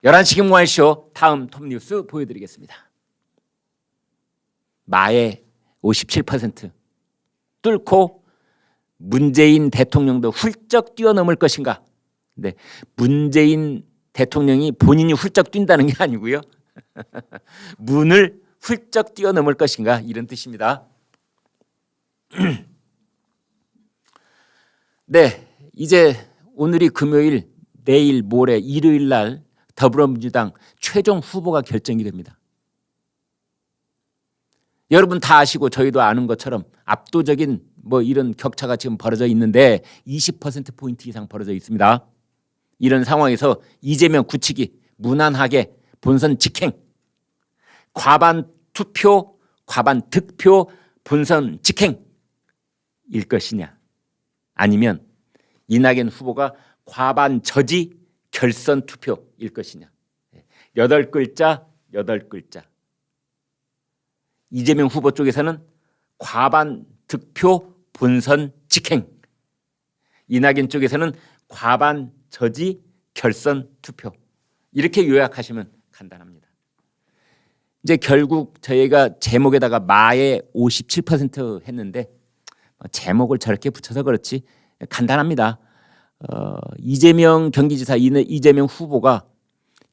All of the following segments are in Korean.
11시 김광일쇼 다음 톱뉴스 보여드리겠습니다. 마의 57% 뚫고 문재인 대통령도 훌쩍 뛰어넘을 것인가? 네, 문재인 대통령이 본인이 훌쩍 뛴다는 게 아니고요. 문을 훌쩍 뛰어넘을 것인가 이런 뜻입니다. 네, 이제 오늘이 금요일, 내일 모레 일요일 날 더불어민주당 최종 후보가 결정이 됩니다. 여러분 다 아시고 저희도 아는 것처럼 압도적인 이런 격차가 지금 벌어져 있는데 20%포인트 이상 벌어져 있습니다. 이런 상황에서 이재명 굳히기 무난하게 본선 직행, 과반 투표, 과반 득표 본선 직행일 것이냐, 아니면 이낙연 후보가 과반 저지 결선 투표일 것이냐. 8글자 8글자. 이재명 후보 쪽에서는 과반 득표 본선 직행, 이낙연 쪽에서는 과반 저지 결선 투표. 이렇게 요약하시면 간단합니다. 이제 결국 저희가 제목에다가 마의 57% 했는데 제목을 저렇게 붙여서 그렇지 간단합니다. 이재명 경기지사 이재명 후보가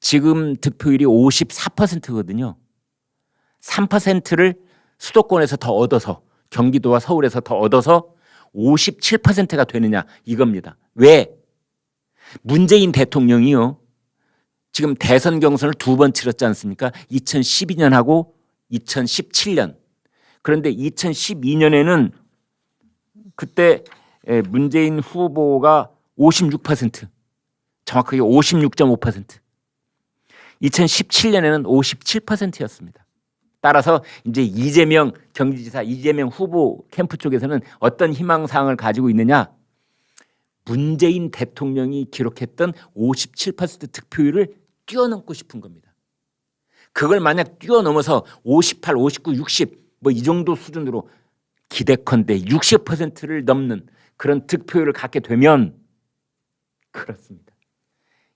지금 득표율이 54%거든요. 3%를 수도권에서 더 얻어서, 경기도와 서울에서 더 얻어서 57%가 되느냐 이겁니다. 왜? 문재인 대통령이요, 지금 대선 경선을 2번 치렀지 않습니까? 2012년하고 2017년. 그런데 2012년에는 그때 문재인 후보가 56%, 정확하게 56.5%, 2017년에는 57%였습니다. 따라서 이제 이재명 경기지사, 이재명 후보 캠프 쪽에서는 어떤 희망사항을 가지고 있느냐? 문재인 대통령이 기록했던 57% 득표율을 뛰어넘고 싶은 겁니다. 그걸 만약 뛰어넘어서 58, 59, 60 이 정도 수준으로 기대컨대 60%를 넘는 그런 득표율을 갖게 되면, 그렇습니다,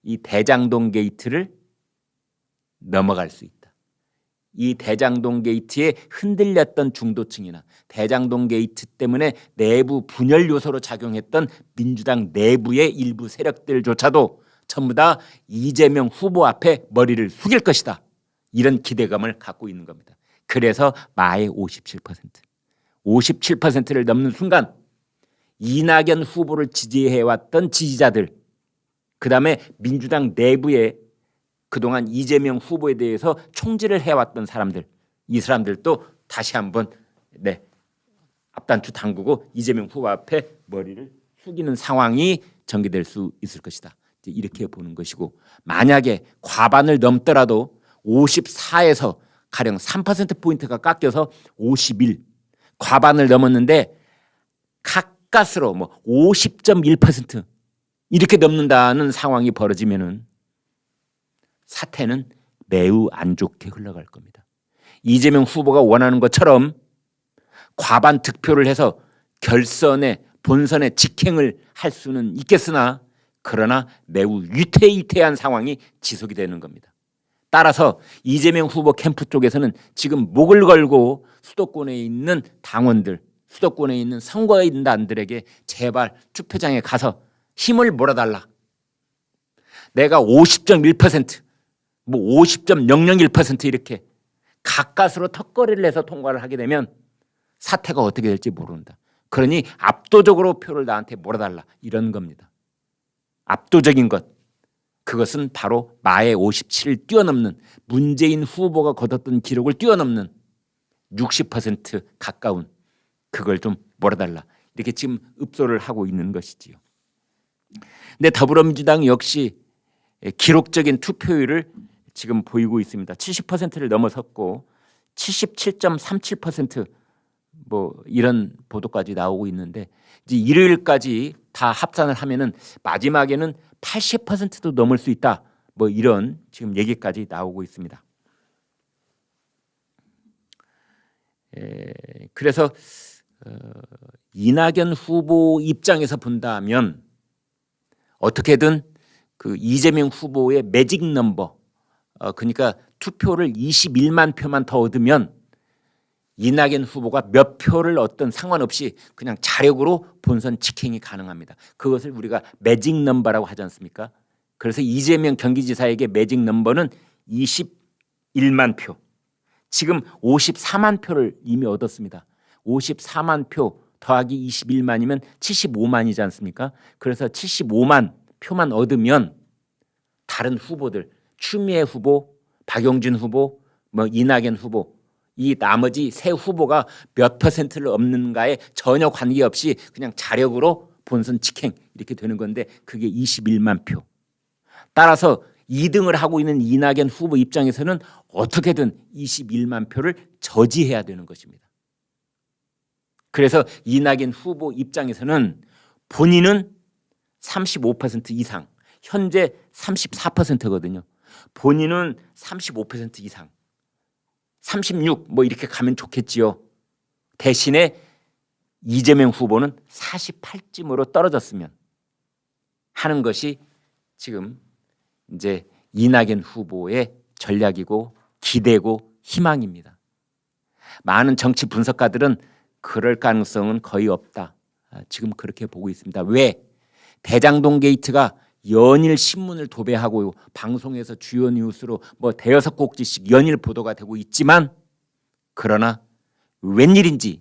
이 대장동 게이트를 넘어갈 수 있다. 이 대장동 게이트에 흔들렸던 중도층이나 대장동 게이트 때문에 내부 분열 요소로 작용했던 민주당 내부의 일부 세력들조차도 전부 다 이재명 후보 앞에 머리를 숙일 것이다. 이런 기대감을 갖고 있는 겁니다. 그래서 마의 57%를 넘는 순간 이낙연 후보를 지지해왔던 지지자들, 그다음에 민주당 내부에 그동안 이재명 후보에 대해서 총질을 해왔던 사람들, 이 사람들도 다시 한번 앞단추 당구고 이재명 후보 앞에 머리를 숙이는 상황이 전개될 수 있을 것이다. 이렇게 보는 것이고, 만약에 과반을 넘더라도 54에서 가령 3%포인트가 깎여서 51, 과반을 넘었는데 가까스로 50.1% 이렇게 넘는다는 상황이 벌어지면은 사태는 매우 안 좋게 흘러갈 겁니다. 이재명 후보가 원하는 것처럼 과반 득표를 해서 결선에, 본선에 직행을 할 수는 있겠으나, 그러나 매우 위태위태한 상황이 지속이 되는 겁니다. 따라서 이재명 후보 캠프 쪽에서는 지금 목을 걸고 수도권에 있는 당원들, 수도권에 있는 선거인단들에게 제발 투표장에 가서 힘을 몰아달라. 내가 50.1%, 50.001% 이렇게 가까스로 턱걸이를 해서 통과를 하게 되면 사태가 어떻게 될지 모른다. 그러니 압도적으로 표를 나한테 몰아달라, 이런 겁니다. 압도적인 것, 그것은 바로 마의 57을 뛰어넘는, 문재인 후보가 거뒀던 기록을 뛰어넘는 60% 가까운 그걸 좀 몰아달라, 이렇게 지금 읍소를 하고 있는 것이지요. 근데 더불어민주당 역시 기록적인 투표율을 지금 보이고 있습니다. 70%를 넘어섰고 77.37% 이런 보도까지 나오고 있는데, 이제 일요일까지 다 합산을 하면은 마지막에는 80%도 넘을 수 있다. 이런 지금 얘기까지 나오고 있습니다. 그래서 이낙연 후보 입장에서 본다면 어떻게든 그 이재명 후보의 매직 넘버, 그러니까 투표를 21만 표만 더 얻으면 이낙연 후보가 몇 표를 얻든 상관없이 그냥 자력으로 본선 직행이 가능합니다. 그것을 우리가 매직 넘버라고 하지 않습니까? 그래서 이재명 경기지사에게 매직 넘버는 21만 표. 지금 54만 표를 이미 얻었습니다. 54만 표 더하기 21만이면 75만이지 않습니까? 그래서 75만 표만 얻으면 다른 후보들, 추미애 후보, 박용진 후보, 이낙연 후보, 이 나머지 세 후보가 몇 퍼센트를 얻는가에 전혀 관계없이 그냥 자력으로 본선 직행 이렇게 되는 건데 그게 21만 표. 따라서 2등을 하고 있는 이낙연 후보 입장에서는 어떻게든 21만 표를 저지해야 되는 것입니다. 그래서 이낙연 후보 입장에서는 본인은 35% 이상, 현재 34%거든요. 본인은 35% 이상, 36 이렇게 가면 좋겠지요. 대신에 이재명 후보는 48쯤으로 떨어졌으면 하는 것이 지금 이제 이낙연 후보의 전략이고 기대고 희망입니다. 많은 정치 분석가들은 그럴 가능성은 거의 없다. 지금 그렇게 보고 있습니다. 왜? 대장동 게이트가 연일 신문을 도배하고 방송에서 주요 뉴스로 대여섯 곡지씩 연일 보도가 되고 있지만 그러나 웬일인지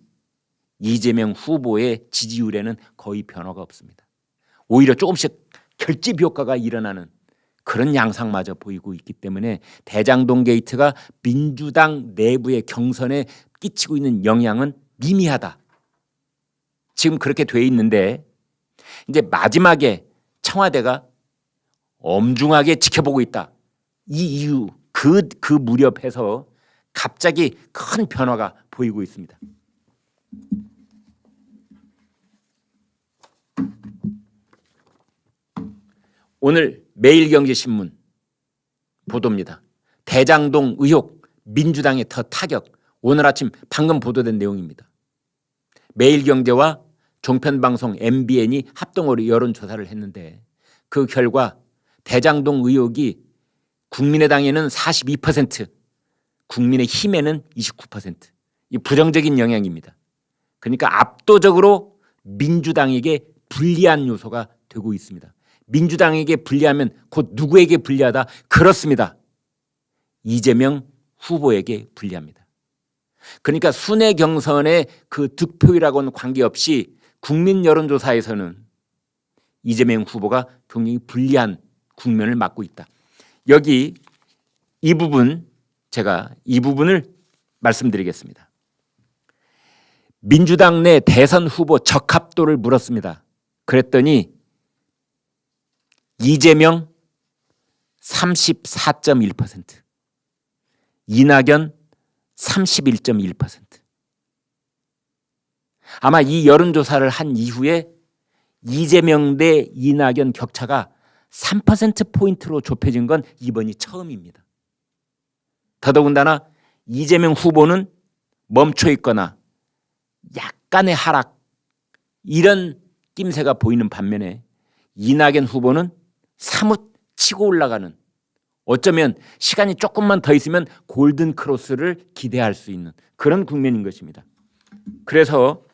이재명 후보의 지지율에는 거의 변화가 없습니다. 오히려 조금씩 결집 효과가 일어나는 그런 양상마저 보이고 있기 때문에 대장동 게이트가 민주당 내부의 경선에 끼치고 있는 영향은 미미하다. 지금 그렇게 돼 있는데 이제 마지막에 청와대가 엄중하게 지켜보고 있다. 이 이유 그 무렵에서 갑자기 큰 변화가 보이고 있습니다. 오늘 매일경제신문 보도입니다. 대장동 의혹 민주당의 더 타격. 오늘 아침 방금 보도된 내용입니다. 매일경제와 종편방송 MBN이 합동으로 여론조사를 했는데 그 결과 대장동 의혹이 국민의당에는 42%, 국민의힘에는 29%. 이 부정적인 영향입니다. 그러니까 압도적으로 민주당에게 불리한 요소가 되고 있습니다. 민주당에게 불리하면 곧 누구에게 불리하다? 그렇습니다. 이재명 후보에게 불리합니다. 그러니까 순회 경선의 그 득표율하고는 관계없이 국민 여론조사에서는 이재명 후보가 굉장히 불리한 국면을 맞고 있다. 여기 이 부분 제가 이 부분을 말씀드리겠습니다. 민주당 내 대선 후보 적합도를 물었습니다. 그랬더니 이재명 34.1%, 이낙연 31.1%. 아마 이 여론조사를 한 이후에 이재명 대 이낙연 격차가 3%포인트로 좁혀진 건 이번이 처음입니다. 더더군다나 이재명 후보는 멈춰 있거나 약간의 하락 이런 낌새가 보이는 반면에 이낙연 후보는 사뭇 치고 올라가는, 어쩌면 시간이 조금만 더 있으면 골든 크로스를 기대할 수 있는 그런 국면인 것입니다. 그래서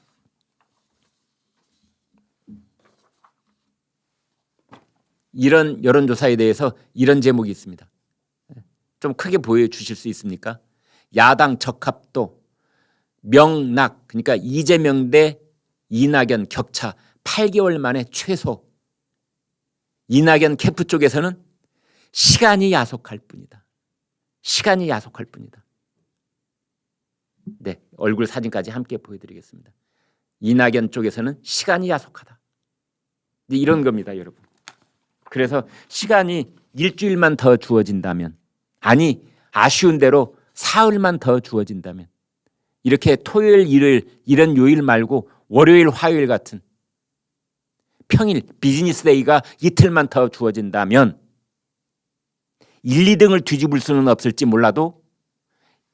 이런 여론조사에 대해서 이런 제목이 있습니다. 좀 크게 보여주실 수 있습니까? 야당 적합도 명락, 그러니까 이재명 대 이낙연 격차 8개월 만에 최소. 이낙연 캠프 쪽에서는 시간이 야속할 뿐이다. 시간이 야속할 뿐이다. 네, 얼굴 사진까지 함께 보여드리겠습니다. 이낙연 쪽에서는 시간이 야속하다. 이런 겁니다, 여러분. 그래서 시간이 일주일만 더 주어진다면, 아니 아쉬운 대로 사흘만 더 주어진다면, 이렇게 토요일, 일요일 이런 요일 말고 월요일, 화요일 같은 평일 비즈니스 데이가 이틀만 더 주어진다면 1, 2등을 뒤집을 수는 없을지 몰라도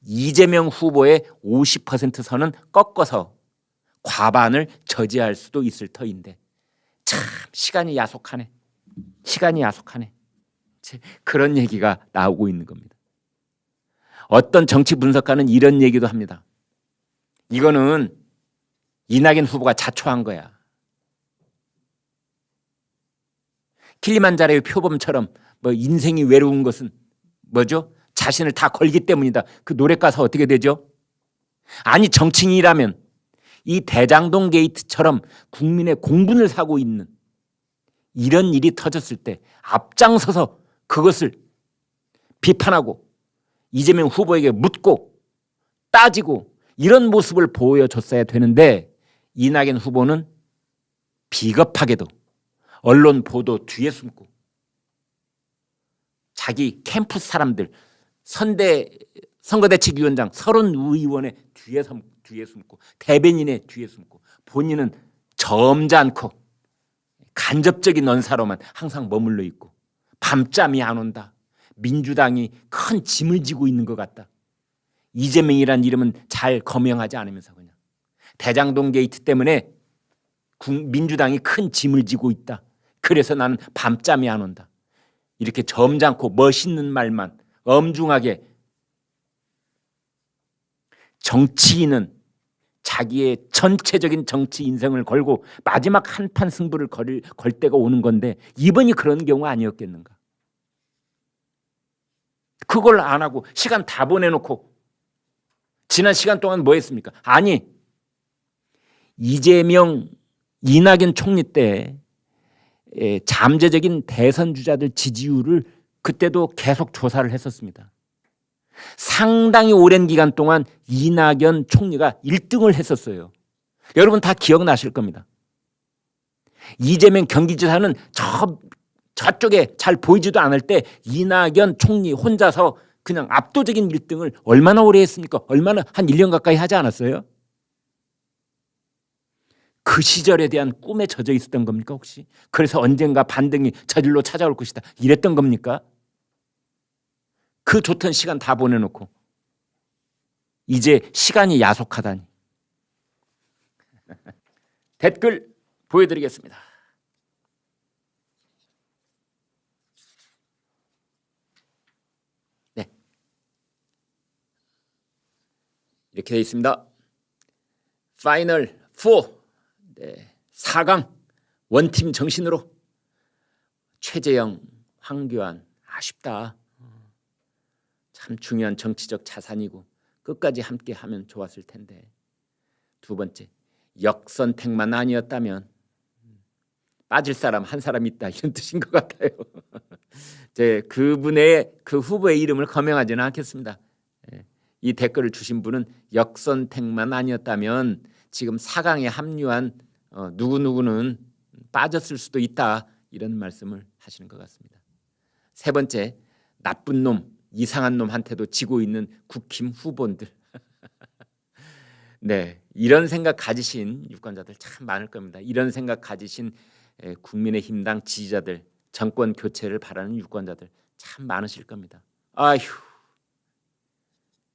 이재명 후보의 50% 선은 꺾어서 과반을 저지할 수도 있을 터인데 참 시간이 야속하네. 시간이 야속하네. 그런 얘기가 나오고 있는 겁니다. 어떤 정치 분석가는 이런 얘기도 합니다. 이거는 이낙연 후보가 자초한 거야. 킬리만자로의 표범처럼 뭐 인생이 외로운 것은 뭐죠? 자신을 다 걸기 때문이다. 그 노래 가사 어떻게 되죠? 아니 정치인이라면 이 대장동 게이트처럼 국민의 공분을 사고 있는 이런 일이 터졌을 때 앞장서서 그것을 비판하고 이재명 후보에게 묻고 따지고 이런 모습을 보여줬어야 되는데 이낙연 후보는 비겁하게도 언론 보도 뒤에 숨고 자기 캠프스 사람들 선거대책위원장 30의원의 뒤에 숨고 대변인의 뒤에 숨고 본인은 점잖고 간접적인 언사로만 항상 머물러 있고 밤잠이 안 온다. 민주당이 큰 짐을 지고 있는 것 같다. 이재명이란 이름은 잘 거명하지 않으면서 그냥 대장동 게이트 때문에 민주당이 큰 짐을 지고 있다. 그래서 나는 밤잠이 안 온다. 이렇게 점잖고 멋있는 말만 엄중하게 정치인은 자기의 전체적인 정치 인생을 걸고 마지막 한판 승부를 걸 때가 오는 건데 이번이 그런 경우 아니었겠는가. 그걸 안 하고 시간 다 보내놓고 지난 시간 동안 뭐 했습니까? 아니 이재명, 이낙연 총리 때 잠재적인 대선 주자들 지지율을 그때도 계속 조사를 했었습니다. 상당히 오랜 기간 동안 이낙연 총리가 1등을 했었어요. 여러분 다 기억나실 겁니다. 이재명 경기지사는 저쪽에 잘 보이지도 않을 때 이낙연 총리 혼자서 그냥 압도적인 1등을 얼마나 오래 했습니까? 얼마나 한 1년 가까이 하지 않았어요? 그 시절에 대한 꿈에 젖어 있었던 겁니까 혹시? 그래서 언젠가 반등이 저질로 찾아올 것이다 이랬던 겁니까? 그 좋던 시간 다 보내놓고 이제 시간이 야속하다니. 댓글 보여드리겠습니다. 네, 이렇게 되어 있습니다. 파이널 4 네, 4강 원팀 정신으로 최재형, 황교안 아쉽다. 참 중요한 정치적 자산이고 끝까지 함께하면 좋았을 텐데. 두 번째, 역선택만 아니었다면 빠질 사람 한 사람 있다 이런 뜻인 것 같아요. 그분의 그 후보의 이름을 거명하지는 않겠습니다. 이 댓글을 주신 분은 역선택만 아니었다면 지금 4강에 합류한 누구누구는 빠졌을 수도 있다 이런 말씀을 하시는 것 같습니다. 세 번째, 나쁜 놈, 이상한 놈한테도 지고 있는 국힘 후보들. 네, 이런 생각 가지신 유권자들 참 많을 겁니다. 이런 생각 가지신 국민의힘당 지지자들, 정권 교체를 바라는 유권자들 참 많으실 겁니다. 아휴,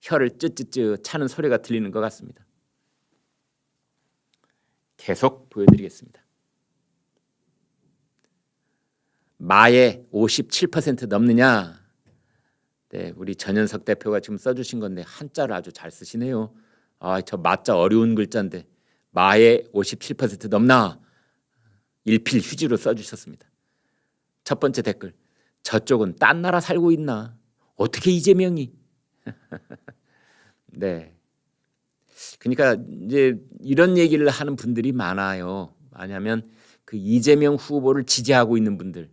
혀를 쯧쯧쯧 차는 소리가 들리는 것 같습니다. 계속 보여드리겠습니다. 마의 57% 넘느냐? 네, 우리 전현석 대표가 지금 써주신 건데 한자를 아주 잘 쓰시네요. 저 마자 어려운 글자인데 마의 57% 넘나? 일필 휴지로 써주셨습니다. 첫 번째 댓글, 저쪽은 딴 나라 살고 있나? 어떻게 이재명이? 네, 그러니까 이제 이런 얘기를 하는 분들이 많아요. 왜냐하면 그 이재명 후보를 지지하고 있는 분들,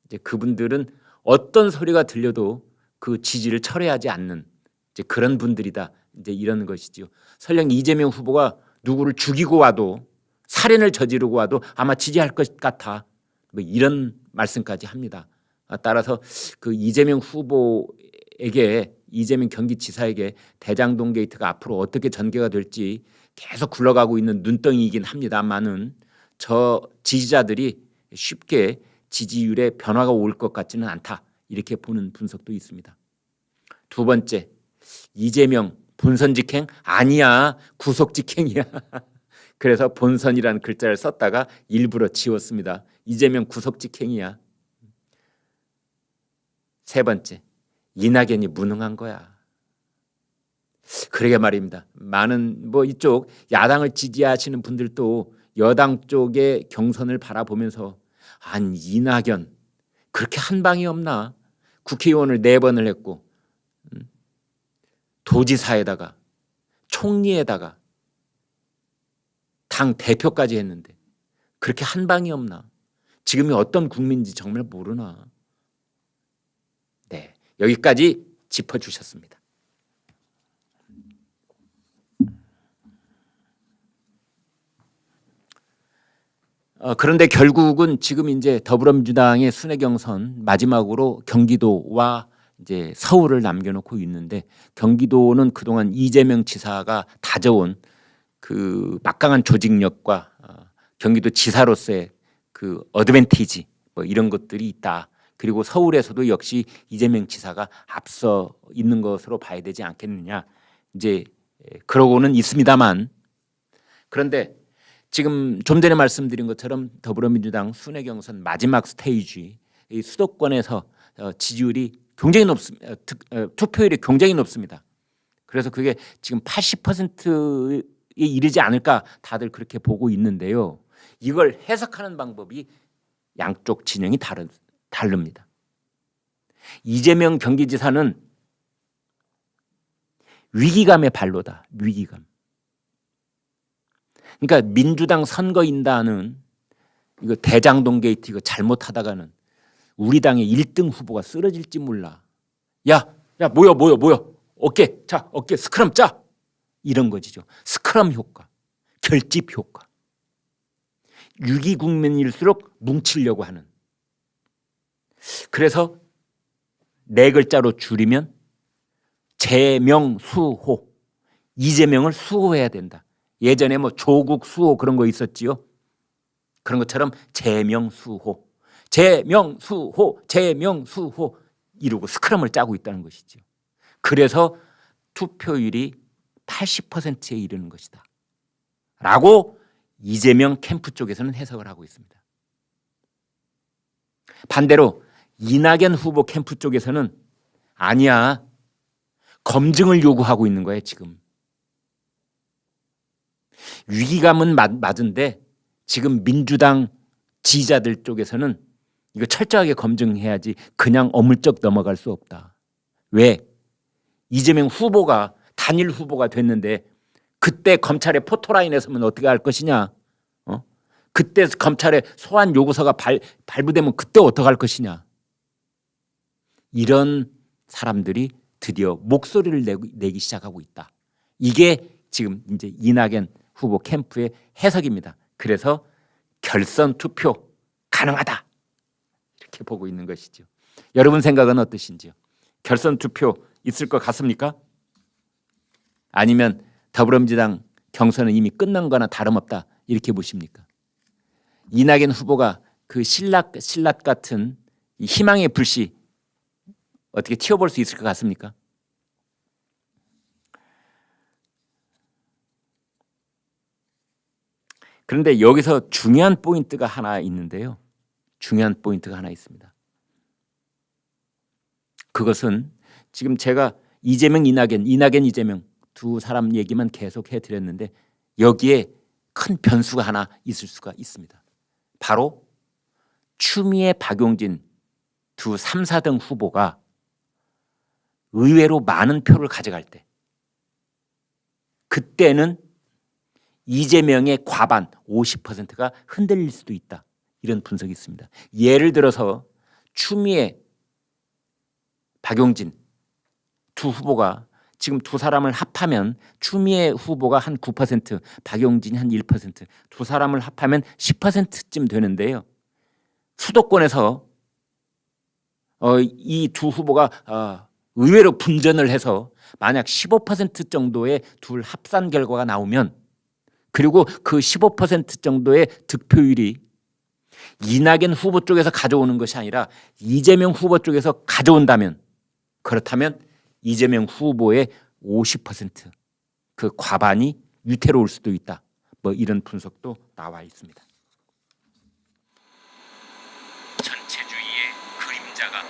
이제 그분들은 어떤 소리가 들려도 그 지지를 철회하지 않는 이제 그런 분들이다. 이제 이런 것이지요. 설령 이재명 후보가 누구를 죽이고 와도 살인을 저지르고 와도 아마 지지할 것 같아. 뭐 이런 말씀까지 합니다. 따라서 그 이재명 후보에게 이재명 경기지사에게 대장동 게이트가 앞으로 어떻게 전개가 될지 계속 굴러가고 있는 눈덩이이긴 합니다만은 저 지지자들이 쉽게 지지율에 변화가 올 것 같지는 않다. 이렇게 보는 분석도 있습니다. 두 번째, 이재명 본선 직행? 아니야. 구속 직행이야. 그래서 본선이라는 글자를 썼다가 일부러 지웠습니다. 이재명 구속 직행이야. 세 번째, 이낙연이 무능한 거야. 그러게 말입니다. 많은 뭐 이쪽 야당을 지지하시는 분들도 여당 쪽의 경선을 바라보면서 아니 이낙연 그렇게 한 방이 없나? 국회의원을 4번을 했고 도지사에다가 총리에다가 당 대표까지 했는데 그렇게 한 방이 없나? 지금이 어떤 국민인지 정말 모르나? 네, 여기까지 짚어주셨습니다. 그런데 결국은 지금 이제 더불어민주당의 순회 경선 마지막으로 경기도와 이제 서울을 남겨놓고 있는데 경기도는 그동안 이재명 지사가 다져온 그 막강한 조직력과 경기도 지사로서의 그 어드밴티지 뭐 이런 것들이 있다. 그리고 서울에서도 역시 이재명 지사가 앞서 있는 것으로 봐야 되지 않겠느냐. 이제 그러고는 있습니다만 그런데 지금 좀 전에 말씀드린 것처럼 더불어민주당 순회 경선 마지막 스테이지 이 수도권에서 지지율이 굉장히 높습니다. 투표율이 굉장히 높습니다. 그래서 그게 지금 80%에 이르지 않을까 다들 그렇게 보고 있는데요. 이걸 해석하는 방법이 양쪽 진영이 다릅니다. 이재명 경기지사는 위기감의 발로다. 위기감. 그러니까 민주당 선거인단은 이거 대장동 게이트 이거 잘못하다가는 우리 당의 1등 후보가 쓰러질지 몰라. 야 모여 어깨 스크럼 짜 이런 거지죠. 스크럼 효과, 결집 효과. 위기 국면일수록 뭉치려고 하는. 그래서 4글자로 줄이면 재명수호. 이재명을 수호해야 된다. 예전에 뭐 조국 수호 그런 거 있었지요. 그런 것처럼 재명수호 이러고 스크럼을 짜고 있다는 것이죠. 그래서 투표율이 80%에 이르는 것이다. 라고 이재명 캠프 쪽에서는 해석을 하고 있습니다. 반대로 이낙연 후보 캠프 쪽에서는 아니야. 검증을 요구하고 있는 거예요, 지금. 위기감은 맞은데 지금 민주당 지지자들 쪽에서는 이거 철저하게 검증해야지 그냥 어물쩍 넘어갈 수 없다. 왜? 이재명 후보가 단일 후보가 됐는데 그때 검찰의 포토라인에 서면 어떻게 할 것이냐? 그때 검찰의 소환 요구서가 발부되면 그때 어떻게 할 것이냐? 이런 사람들이 드디어 목소리를 내기 시작하고 있다. 이게 지금 이제 이낙연 후보 캠프의 해석입니다. 그래서 결선 투표 가능하다. 이렇게 보고 있는 것이죠. 여러분 생각은 어떠신지요? 결선 투표 있을 것 같습니까? 아니면 더불어민주당 경선은 이미 끝난 거나 다름없다. 이렇게 보십니까? 이낙연 후보가 그 신라 같은 이 희망의 불씨 어떻게 튀어볼 수 있을 것 같습니까? 그런데 여기서 중요한 포인트가 하나 있는데요. 중요한 포인트가 하나 있습니다. 그것은 지금 제가 이재명, 이낙연, 이재명 두 사람 얘기만 계속 해드렸는데 여기에 큰 변수가 하나 있을 수가 있습니다. 바로 추미애, 박용진 두 3, 4등 후보가 의외로 많은 표를 가져갈 때 그때는 이재명의 과반 50%가 흔들릴 수도 있다. 이런 분석이 있습니다. 예를 들어서 추미애, 박용진 두 후보가 지금 두 사람을 합하면 추미애 후보가 한 9%, 박용진이 한 1%, 두 사람을 합하면 10%쯤 되는데요. 수도권에서 이 두 후보가 의외로 분전을 해서 만약 15% 정도의 둘 합산 결과가 나오면 그리고 그 15% 정도의 득표율이 이낙연 후보 쪽에서 가져오는 것이 아니라 이재명 후보 쪽에서 가져온다면 그렇다면 이재명 후보의 50% 그 과반이 위태로울 수도 있다. 뭐 이런 분석도 나와 있습니다. 전체주의의 그림자가